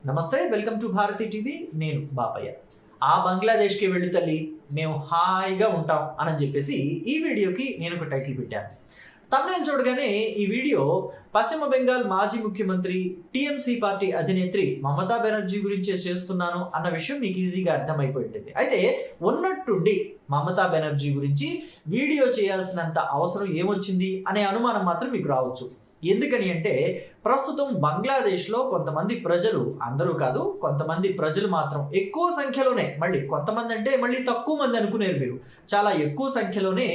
నమస్తే, welcome to Bharati TV. నేను బాపయ్య. ఆ బంగ్లాదేశ్కి వెళ్ళి తల్లి మేము హాయిగా ఉంటాం అని చెప్పేసి ఈ వీడియోకి నేను ఒక టైటిల్ పెట్టాను. తమిళ చూడగానే ఈ వీడియో పశ్చిమ బెంగాల్ మాజీ ముఖ్యమంత్రి టీఎంసీ పార్టీ అధినేత్రి మమతా బెనర్జీ గురించి చేస్తున్నాను అన్న విషయం మీకు ఈజీగా అర్థమైపోయింది. అయితే ఉన్నట్టుండి మమతా బెనర్జీ గురించి వీడియో చేయాల్సినంత అవసరం ఏమొచ్చింది అనే అనుమానం మాత్రం మీకు రావచ్చు. ఎందుకని అంటే ప్రస్తుతం బంగ్లాదేశ్లో కొంతమంది ప్రజలు, అందరూ కాదు, కొంతమంది ప్రజలు మాత్రం ఎక్కువ సంఖ్యలోనే, మళ్ళీ కొంతమంది అంటే మళ్ళీ తక్కువ మంది అనుకునేరు మీరు, చాలా ఎక్కువ సంఖ్యలోనే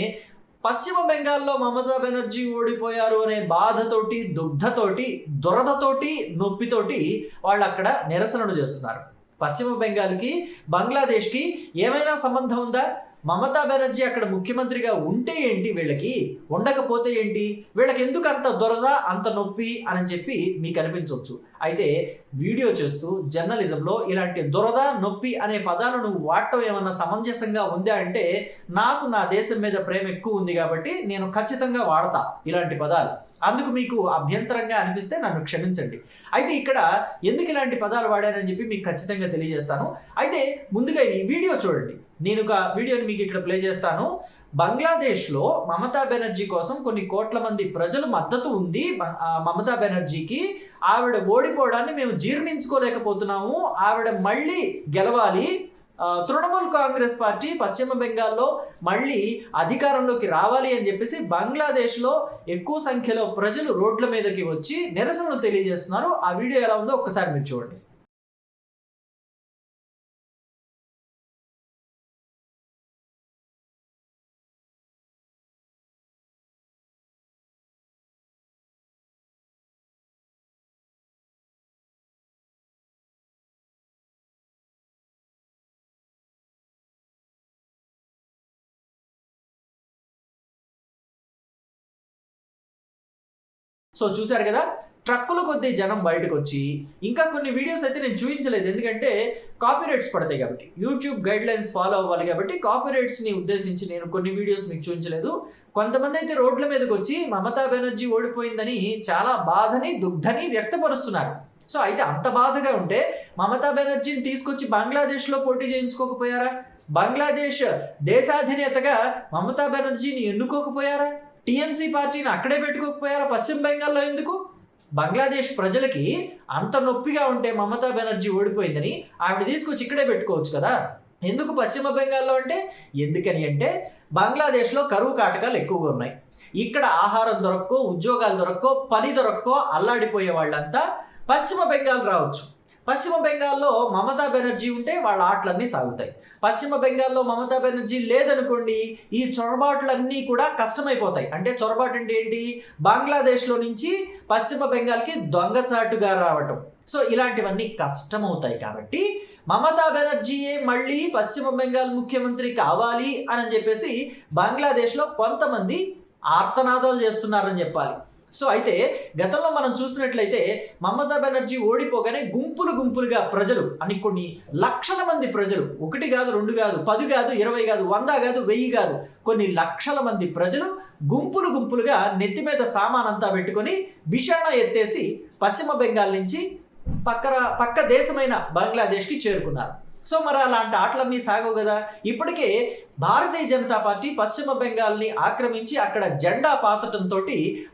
పశ్చిమ బెంగాల్లో మమతా బెనర్జీ ఓడిపోయారు అనే బాధతోటి, దుగ్ధతోటి, దురదతోటి, నొప్పితోటి వాళ్ళు అక్కడ నిరసనలు చేస్తున్నారు. పశ్చిమ బెంగాల్కి బంగ్లాదేశ్కి ఏమైనా సంబంధం ఉందా? మమతా బెనర్జీ అక్కడ ముఖ్యమంత్రిగా ఉంటే ఏంటి, వీళ్ళకి ఉండకపోతే ఏంటి, వీళ్ళకి ఎందుకు అంత దురద, అంత నొప్పి అని చెప్పి మీకు అనిపించవచ్చు. అయితే వీడియో చేస్తూ జర్నలిజంలో ఇలాంటి దురద, నొప్పి అనే పదాలను వాడటం ఏమన్నా సమంజసంగా ఉందా అంటే, నాకు నా దేశం మీద ప్రేమ ఎక్కువ ఉంది కాబట్టి నేను ఖచ్చితంగా వాడతా ఇలాంటి పదాలు. అందుకు మీకు అభ్యంతరంగా అనిపిస్తే నన్ను క్షమించండి. అయితే ఇక్కడ ఎందుకు ఇలాంటి పదాలు వాడారని చెప్పి మీకు ఖచ్చితంగా తెలియజేస్తాను. అయితే ముందుగా ఈ వీడియో చూడండి. నేను ఒక వీడియోని మీకు ఇక్కడ ప్లే చేస్తాను. బంగ్లాదేశ్లో మమతా బెనర్జీ కోసం కొన్ని కోట్ల మంది ప్రజలు మద్దతు ఉంది. మమతా బెనర్జీకి ఆవిడ ఓడిపోవడాన్ని మేము జీర్ణించుకోలేకపోతున్నాము, ఆవిడ మళ్ళీ గెలవాలి, తృణమూల్ కాంగ్రెస్ పార్టీ పశ్చిమ బెంగాల్లో మళ్ళీ అధికారంలోకి రావాలి అని చెప్పేసి బంగ్లాదేశ్లో ఎక్కువ సంఖ్యలో ప్రజలు రోడ్ల మీదకి వచ్చి నిరసనలు తెలియజేస్తున్నారు. ఆ వీడియో ఎలా ఉందో ఒక్కసారి మీరు చూడండి. సో చూశారు కదా, ట్రక్కుల కొద్దీ జనం బయటకు వచ్చి, ఇంకా కొన్ని వీడియోస్ అయితే నేను చూపించలేదు ఎందుకంటే కాపీరైట్స్ పడతాయి కాబట్టి, యూట్యూబ్ గైడ్ లైన్స్ ఫాలో అవ్వాలి కాబట్టి కాపీరైట్స్ని ఉద్దేశించి నేను కొన్ని వీడియోస్ మీకు చూపించలేదు. కొంతమంది అయితే రోడ్ల మీదకి వచ్చి మమతా బెనర్జీ ఓడిపోయిందని చాలా బాధని, దుగ్ధని వ్యక్తపరుస్తున్నారు. సో అయితే అంత బాధగా ఉంటే మమతా బెనర్జీని తీసుకొచ్చి బంగ్లాదేశ్లో పోటీ చేయించుకోకపోయారా? బంగ్లాదేశ్ దేశాధినేతగా మమతా బెనర్జీని ఎన్నుకోకపోయారా? టీఎంసీ పార్టీని అక్కడే పెట్టుకోకపోయారా? పశ్చిమ బెంగాల్లో ఎందుకు? బంగ్లాదేశ్ ప్రజలకి అంత నొప్పిగా ఉంటే మమతా బెనర్జీ ఓడిపోయిందని ఆవిడ తీసుకొచ్చి ఇక్కడే పెట్టుకోవచ్చు కదా. ఎందుకు పశ్చిమ బెంగాల్లో అంటే, ఎందుకని అంటే బంగ్లాదేశ్లో కరువు కాటకాలు ఎక్కువగా ఉన్నాయి. ఇక్కడ ఆహారం దొరక్కో, ఉద్యోగాలు దొరక్కో, పని దొరక్కో అల్లాడిపోయే వాళ్ళంతా పశ్చిమ బెంగాల్ రావచ్చు. పశ్చిమ బెంగాల్లో మమతా బెనర్జీ ఉంటే వాళ్ళ ఆటలన్నీ సాగుతాయి. పశ్చిమ బెంగాల్లో మమతా బెనర్జీ లేదనుకోండి, ఈ చొరబాట్లన్నీ కూడా కష్టమైపోతాయి. అంటే చొరబాటు అంటే ఏంటి? బంగ్లాదేశ్లో నుంచి పశ్చిమ బెంగాల్కి దొంగచాటుగా రావటం. సో ఇలాంటివన్నీ కష్టమవుతాయి కాబట్టి మమతా బెనర్జీయే మళ్ళీ పశ్చిమ బెంగాల్ ముఖ్యమంత్రి కావాలి అని చెప్పేసి బంగ్లాదేశ్లో కొంతమంది ఆర్తనాదాలు చేస్తున్నారని చెప్పాలి. సో అయితే గతంలో మనం చూసినట్లయితే మమతా బెనర్జీ ఓడిపోగానే గుంపులు గుంపులుగా ప్రజలు అని, కొన్ని లక్షల మంది ప్రజలు, 1 కాదు, 2 కాదు, 10 కాదు, 20 కాదు, 100 కాదు, 1000 కాదు, కొన్ని లక్షల మంది ప్రజలు గుంపులు గుంపులుగా నెత్తి మీద సామానంతా పెట్టుకొని బిషాణా ఎత్తేసి పశ్చిమ బెంగాల్ నుంచి పక్క దేశమైన బంగ్లాదేశ్కి చేరుకున్నారు. సో మరి అలాంటి ఆటలన్నీ సాగవు కదా. ఇప్పటికే భారతీయ జనతా పార్టీ పశ్చిమ బెంగాల్ని ఆక్రమించి అక్కడ జెండా పాతటంతో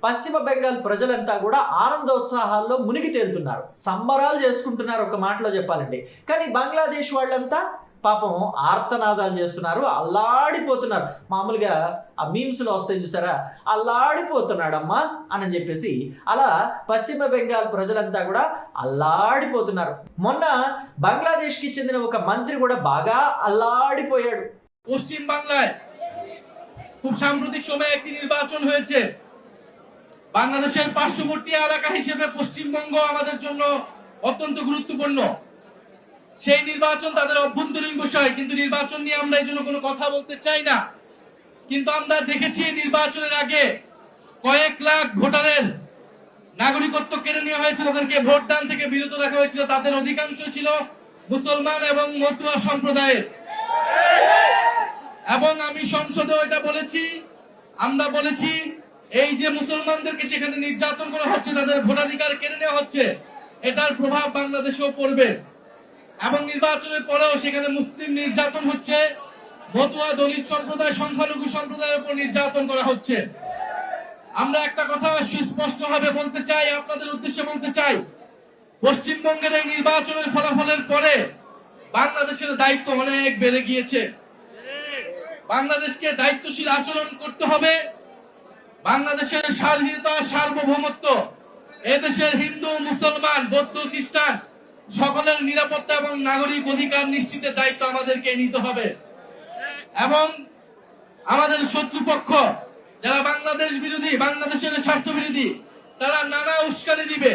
పశ్చిమ బెంగాల్ ప్రజలంతా కూడా ఆనందోత్సాహాల్లో మునిగి తేలుతున్నారు, సంబరాలు చేసుకుంటున్నారు ఒక మాటలో చెప్పాలంటే. కానీ బంగ్లాదేశ్ వాళ్ళంతా పాపం ఆర్తనాదాలు చేస్తున్నారు, అల్లాడిపోతున్నారు. మామూలుగా ఆ మీమ్స్లో వస్తాయి చూసారా, అల్లాడిపోతున్నాడమ్మా అని చెప్పేసి, అలా పశ్చిమ బెంగాల్ ప్రజలంతా కూడా అల్లాడిపోతున్నారు. మొన్న బంగ్లాదేశ్కి చెందిన ఒక మంత్రి కూడా బాగా అల్లాడిపోయాడు. পশ্চিম বাংলায় খুব সাম্প্রতিক সময়ে একটি নির্বাচন হয়েছে। বাংলাদেশের পার্শ্ববর্তী এলাকা হিসেবে পশ্চিমবঙ্গ আমাদের জন্য অত্যন্ত গুরুত্বপূর্ণ। সেই নির্বাচন তাদের অভ্যন্তরীণ বিষয়, কিন্তু নির্বাচন নিয়ে আমরা এই জন্য কোনো কথা বলতে চাই না। কিন্তু আমরা দেখেছি নির্বাচনের আগে কয়েক লাখ ভোটারের নাগরিকত্ব কেড়ে নেওয়া হয়েছিল, তাদেরকে ভোটদান থেকে বিরত রাখা হয়েছিল। তাদের অধিকাংশ ছিল মুসলমান এবং মতুয়া সম্প্রদায়ের। এবং আমি সংসদে এটা বলেছি, আমরা বলেছি এই যে মুসলমানদেরকে সেখানে নির্যাতন করা হচ্ছে, তাদের ভোটাধিকার কেড়ে নেওয়া হচ্ছে, এটার প্রভাব বাংলাদেশেও পড়বে এবং নির্বাচনের পরেও সেখানে মুসলিম নির্যাতন হচ্ছে, মতুয়া দলিত সম্প্রদায়, সংখ্যালঘু সম্প্রদায়ের উপর নির্যাতন করা হচ্ছে। আমরা একটা কথা সুস্পষ্টভাবে বলতে চাই, আপনাদের উদ্দেশ্যে বলতে চাই, পশ্চিমবঙ্গের এই নির্বাচনের ফলাফলের পরে বাংলাদেশের দায়িত্ব অনেক বেড়ে গিয়েছে। বাংলাদেশকে দায়িত্বশীল আচরণ করতে হবে। বাংলাদেশের স্বাধীনতা, সার্বভৌমত্ব, এদেশের হিন্দু, মুসলমান, বৌদ্ধ, খ্রিস্টান সকলের নিরাপত্তা এবং নাগরিক অধিকার নিশ্চিতের দায়িত্ব আমাদেরকে নিতে হবে। এবং আমাদের শত্রুপক্ষ যারা বাংলাদেশ বিরোধী, বাংলাদেশের স্বার্থ বিরোধী, তারা নানা উস্কানি দিবে,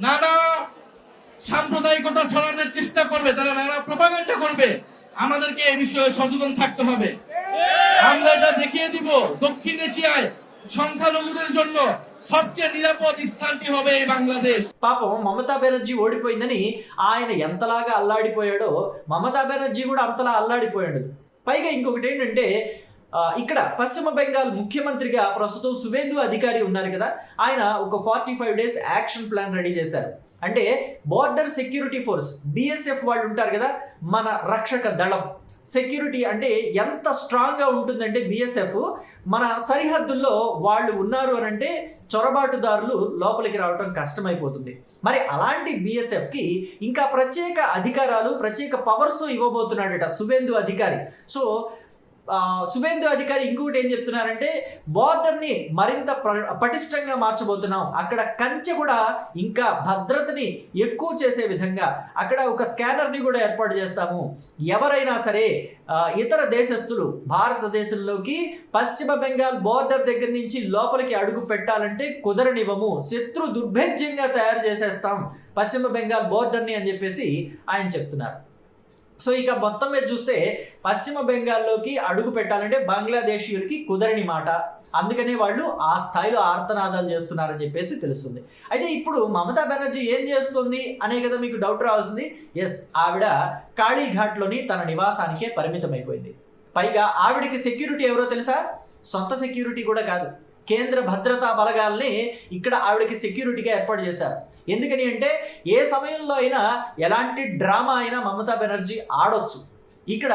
নানা সাম্প্রদায়িকতা ছড়ানোর চেষ্টা করবে, তারা নানা প্রপাগান্ডা করবে। আমাদেরকে এই বিষয়ে সচেতন থাকতে হবে। আমরা এটা দেখিয়ে দিব, দক্ষিণ এশিয়ায় সংখ্যালঘুদের জন্য సబ్జెక్ట్ నిరాపద స్థాంతి হবে ఈ బంగ్లాదేశ్. పాపం మమతా బెనర్జీ ఓడిపోయిందని ఆయన ఎంతలాగా అల్లాడిపోయాడో మమతా బెనర్జీ కూడా అంతలా అల్లాడిపోయాడు. పైగా ఇంకొకటి ఏంటంటే ఇక్కడ పశ్చిమ బెంగాల్ ముఖ్యమంత్రిగా ప్రస్తుతం సువేందు అధికారి ఉన్నారు కదా, ఆయన ఒక 45 days యాక్షన్ ప్లాన్ రెడీ చేశారు. అంటే బార్డర్ సెక్యూరిటీ ఫోర్స్ BSF వాళ్ళు ఉంటారు కదా, మన రక్షక దళం సెక్యూరిటీ అంటే ఎంత స్ట్రాంగ్గా ఉంటుందంటే BSF మన సరిహద్దుల్లో వాళ్ళు ఉన్నారు అని అంటే చొరబాటుదారులు లోపలికి రావడం కష్టమైపోతుంది. మరి అలాంటి BSFకి ఇంకా ప్రత్యేక అధికారాలు, ప్రత్యేక పవర్స్ ఇవ్వబోతున్నాడట సువేందు అధికారి. సో సువేందు అధికారి ఇంకొకటి ఏం చెప్తున్నారంటే బార్డర్ని మరింత పటిష్టంగా మార్చబోతున్నాం, అక్కడ కంచె కూడా ఇంకా భద్రతని ఎక్కువ చేసే విధంగా అక్కడ ఒక స్కానర్ని కూడా ఏర్పాటు చేస్తాము. ఎవరైనా సరే ఇతర దేశస్తులు భారతదేశంలోకి పశ్చిమ బెంగాల్ బార్డర్ దగ్గర నుంచి లోపలికి అడుగు పెట్టాలంటే కుదరనివ్వము, శత్రు దుర్భేద్యంగా తయారు చేసేస్తాం పశ్చిమ బెంగాల్ బార్డర్ని అని చెప్పేసి ఆయన చెప్తున్నారు. సో ఇక మొత్తం మీద చూస్తే పశ్చిమ బెంగాల్లోకి అడుగు పెట్టాలంటే బంగ్లాదేశీయులకి కుదరని మాట, అందుకనే వాళ్ళు ఆ స్థాయిలో ఆర్తనాదాలు చేస్తున్నారని చెప్పేసి తెలుస్తుంది. అయితే ఇప్పుడు మమతా బెనర్జీ ఏం చేస్తుంది అనే కదా మీకు డౌట్ రావాల్సింది. ఎస్, ఆవిడ కాళీఘాట్లోని తన నివాసానికే పరిమితం అయిపోయింది. పైగా ఆవిడకి సెక్యూరిటీ ఎవరో తెలుసా? సొంత సెక్యూరిటీ కూడా కాదు, కేంద్ర భద్రతా బలగాల్ని ఇక్కడ ఆవిడకి సెక్యూరిటీగా ఏర్పాటు చేశారు. ఎందుకని అంటే ఏ సమయంలో అయినా ఎలాంటి డ్రామా అయినా మమతా బెనర్జీ ఆడొచ్చు. ఇక్కడ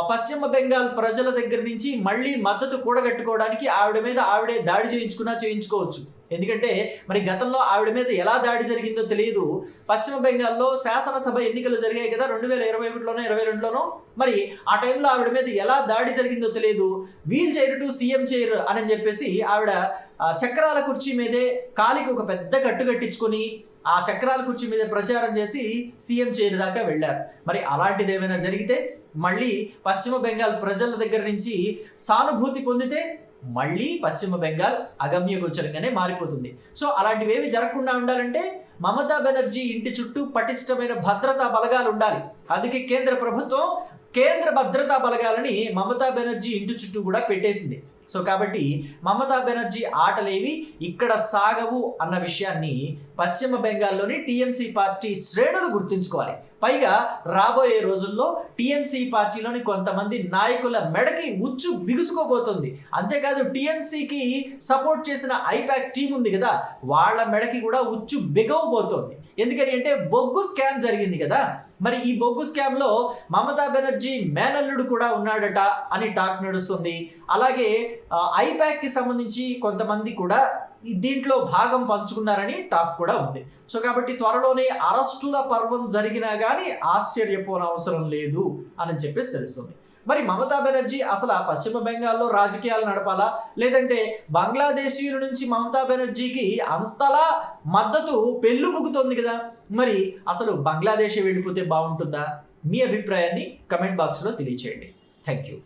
పశ్చిమ బెంగాల్ ప్రజల దగ్గర నుంచి మళ్ళీ మద్దతు కూడగట్టుకోవడానికి ఆవిడ మీద ఆవిడే దాడి చేయించుకోవచ్చు. ఎందుకంటే మరి గతంలో ఆవిడ మీద ఎలా దాడి జరిగిందో తెలియదు. పశ్చిమ బెంగాల్లో శాసనసభ ఎన్నికలు జరిగాయి కదా 2021లోనో 22లోనో, మరి ఆ టైంలో ఆవిడ మీద ఎలా దాడి జరిగిందో తెలియదు. Wheelchair to CM chair అని చెప్పేసి ఆవిడ చక్రాల కుర్చీ మీదే కాలికి ఒక పెద్ద కట్టు కట్టించుకొని ఆ చక్రాల కుర్చీ మీద ప్రచారం చేసి సీఎం చైర్ దాకా వెళ్ళారు. మరి అలాంటిది ఏమైనా జరిగితే మళ్ళీ పశ్చిమ బెంగాల్ ప్రజల దగ్గర నుంచి సానుభూతి పొందితే మళ్ళీ పశ్చిమ బెంగాల్ అగమ్యగోచరంగానే మారిపోతుంది. సో అలాంటివేవి జరగకుండా ఉండాలంటే మమతా బెనర్జీ ఇంటి చుట్టూ పటిష్టమైన భద్రతా బలగాలు ఉండాలి. అందుకే కేంద్ర ప్రభుత్వం కేంద్ర భద్రతా బలగాలని మమతా బెనర్జీ ఇంటి చుట్టూ కూడా పెట్టేసింది. సో కాబట్టి మమతా బెనర్జీ ఆటలేవి ఇక్కడ సాగవు అన్న విషయాన్ని పశ్చిమ బెంగాల్లోని TMC పార్టీ శ్రేణులు గుర్తుంచుకోవాలి. పైగా రాబోయే రోజుల్లో TMC పార్టీలోని కొంతమంది నాయకుల మెడకి ఉచ్చు బిగుసుకోబోతుంది. అంతేకాదు TMCకి సపోర్ట్ చేసిన ఐపాక్ టీం ఉంది కదా, వాళ్ళ మెడకి కూడా ఉచ్చు బిగవబోతోంది. ఎందుకని అంటే బొగ్గు స్కామ్ జరిగింది కదా, మరి ఈ బొగ్గు స్కామ్లో మమతా బెనర్జీ మేనల్లుడు కూడా ఉన్నాడట అని టాక్ నడుస్తుంది. అలాగే ఐపాక్కి సంబంధించి కొంతమంది కూడా దీంట్లో భాగం పంచుకున్నారని టాక్ కూడా ఉంది. సో కాబట్టి త్వరలోనే అరెస్టుల పర్వం జరిగినా కానీ ఆశ్చర్యపోనవసరం లేదు అని చెప్పేసి తెలుస్తుంది. మరి మమతా బెనర్జీ అసలు పశ్చిమ బెంగాల్లో రాజకీయాలు నడపాలా, లేదంటే బంగ్లాదేశీయుల నుంచి మమతా బెనర్జీకి అంతలా మద్దతు పెళ్ళుబుకుతోంది కదా, మరి అసలు బంగ్లాదేశ్ వెళ్ళిపోతే బాగుంటుందా? మీ అభిప్రాయాన్ని కమెంట్ బాక్స్లో తెలియచేయండి. Thank you.